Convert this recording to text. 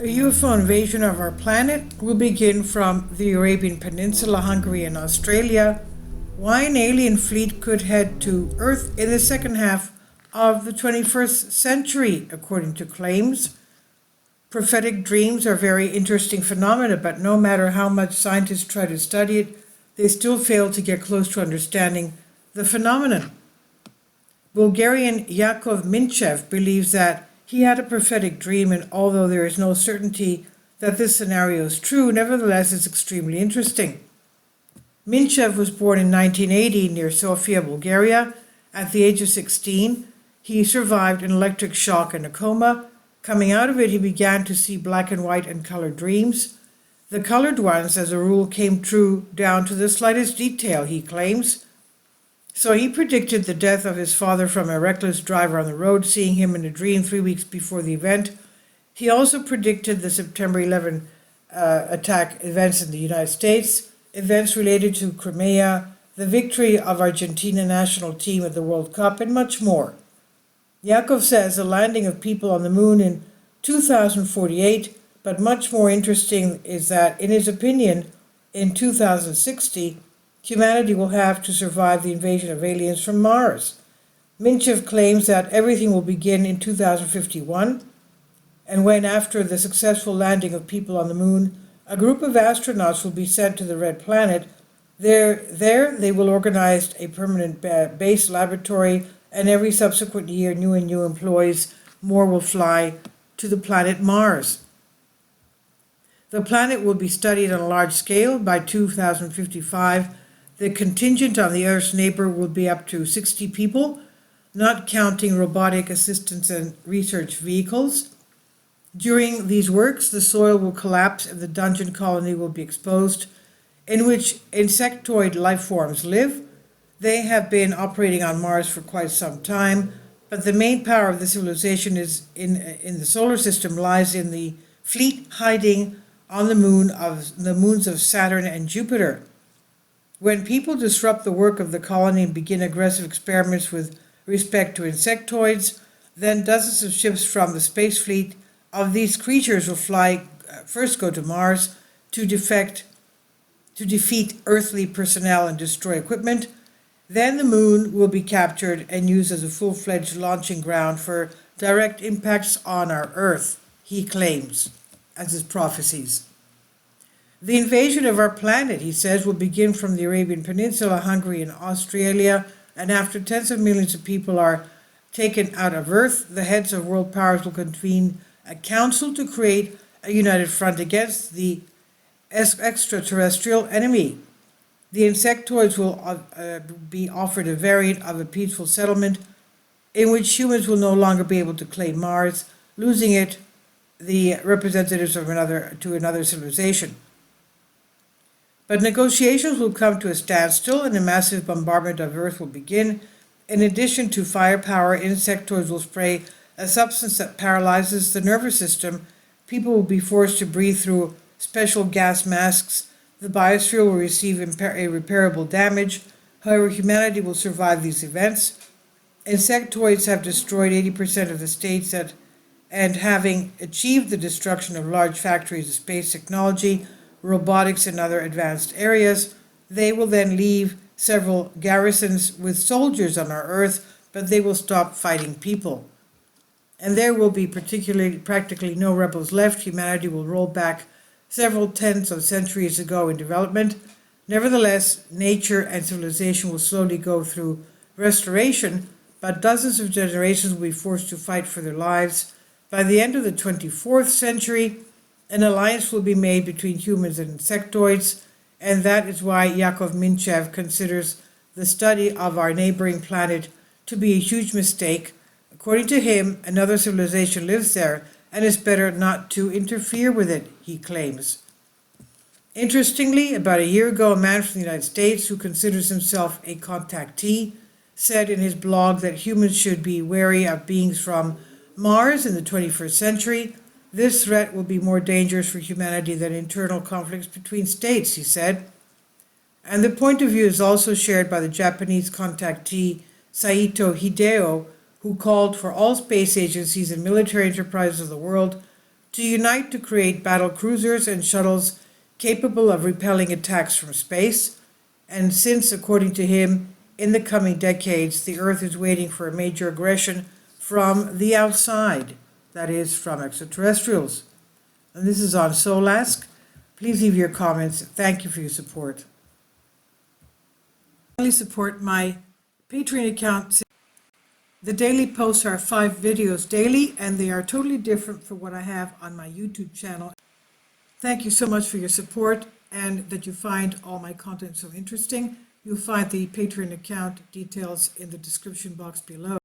A UFO invasion of our planet will begin from the Arabian Peninsula, Hungary, and Australia. Why an alien fleet could head to Earth in the second half of the 21st century, according to claims. Prophetic dreams are very interesting phenomena, but no matter how much scientists try to study it, they still fail to get close to understanding the phenomenon. Bulgarian Yakov Minchev believes that he had a prophetic dream, and although there is no certainty that this scenario is true, nevertheless it's extremely interesting. Minchev was born in 1980 near Sofia, Bulgaria. At the age of 16, he survived an electric shock and a coma. Coming out of it, he began to see black and white and colored dreams. The colored ones, as a rule, came true down to the slightest detail, he claims. So he predicted the death of his father from a reckless driver on the road, seeing him in a dream 3 weeks before the event. He also predicted the September 11 attack events in the United States, events related to Crimea, the victory of Argentina national team at the World Cup, and much more. Yakov says the landing of people on the moon in 2048, but much more interesting is that, in his opinion, in 2060, humanity will have to survive the invasion of aliens from Mars. Minchev claims that everything will begin in 2051, and when, after the successful landing of people on the moon, a group of astronauts will be sent to the Red Planet, there they will organize a permanent base laboratory, and every subsequent year, new employees, more will fly to the planet Mars. The planet will be studied on a large scale. By 2055, the contingent on the Earth's neighbor will be up to 60 people, not counting robotic assistants and research vehicles. During these works, the soil will collapse and the dungeon colony will be exposed, in which insectoid life forms live. They have been operating on Mars for quite some time, but the main power of the civilization is in the solar system lies in the fleet hiding on the moons of Saturn and Jupiter. When people disrupt the work of the colony and begin aggressive experiments with respect to insectoids, then dozens of ships from the space fleet of these creatures will first go to Mars to defeat earthly personnel and destroy equipment. Then the moon will be captured and used as a full-fledged launching ground for direct impacts on our Earth, he claims, as his prophecies. The invasion of our planet, he says, will begin from the Arabian Peninsula, Hungary, and Australia, and after tens of millions of people are taken out of Earth, the heads of world powers will convene a council to create a united front against the extraterrestrial enemy. The insectoids will be offered a variant of a peaceful settlement in which humans will no longer be able to claim Mars, losing it the representatives of another civilization. But negotiations will come to a standstill and a massive bombardment of Earth will begin. In addition to firepower, insectoids will spray a substance that paralyzes the nervous system. People will be forced to breathe through special gas masks. The biosphere will receive irreparable damage. However, humanity will survive these events. Insectoids have destroyed 80% of the states and having achieved the destruction of large factories of space technology, robotics, and other advanced areas, they will then leave several garrisons with soldiers on our Earth, but they will stop fighting people. And there will be practically no rebels left. Humanity will roll back several tens of centuries ago in development. Nevertheless, nature and civilization will slowly go through restoration, but dozens of generations will be forced to fight for their lives. By the end of the 24th century, an alliance will be made between humans and insectoids, and that is why Yakov Minchev considers the study of our neighboring planet to be a huge mistake. According to him, another civilization lives there, and it's better not to interfere with it, he claims. Interestingly, about a year ago, a man from the United States who considers himself a contactee said in his blog that humans should be wary of beings from Mars in the 21st century. This threat will be more dangerous for humanity than internal conflicts between states, he said. And the point of view is also shared by the Japanese contactee Saito Hideo, who called for all space agencies and military enterprises of the world to unite to create battle cruisers and shuttles capable of repelling attacks from space. And since, according to him, in the coming decades, the Earth is waiting for a major aggression from the outside, that is, from extraterrestrials. And this is on Solask. Please leave your comments. Thank you for your support. Please support my Patreon account. The daily posts are 5 videos daily, and they are totally different from what I have on my YouTube channel. Thank you so much for your support and that you find all my content so interesting. You'll find the Patreon account details in the description box below.